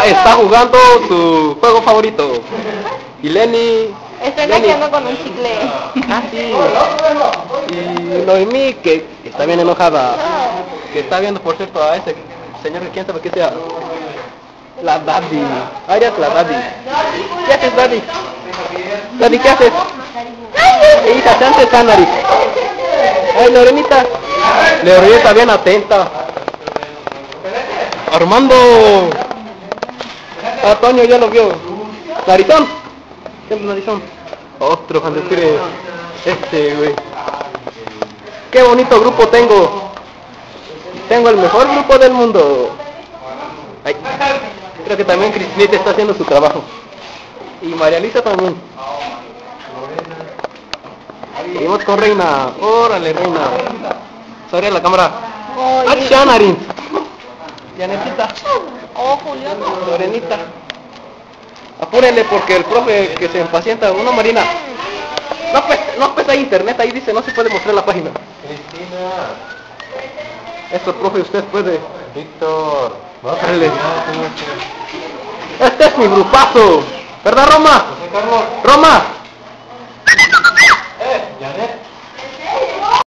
está jugando su juego favorito. Y Lenny... Estoy naqueando con un chicle. Ah, sí. Y Noemí, que está bien enojada. Que está viendo, por cierto, a ese señor que quién sabe qué sea. La Daddy. Arias, la Daddy. ¿Qué haces, Daddy? Daddy, ¿qué haces? Hija, te haces Canary. Ay, Lorenita. Lorenita está bien atenta. Armando. Ah, Toño ya lo vio. Narizón. Siempre Narizón. Otro cuando quiere. Güey. Qué bonito grupo tengo. Tengo el mejor grupo del mundo. Ay. Creo que también Cristinita está haciendo su trabajo. Y María Luisa también. Seguimos con Reina. Órale, Reina. Sobre la cámara. ¡Acción, Arin! Janetita. Oh, Julián. Lorenita. Apúrenle porque el profe que se impacienta. Una Marina. No pesa internet, ahí dice, no se puede mostrar la página. Cristina. Esto, profe, usted puede. Víctor. Órale. Este es mi grupazo. ¿Verdad, Roma? Carlos. Roma. Janet.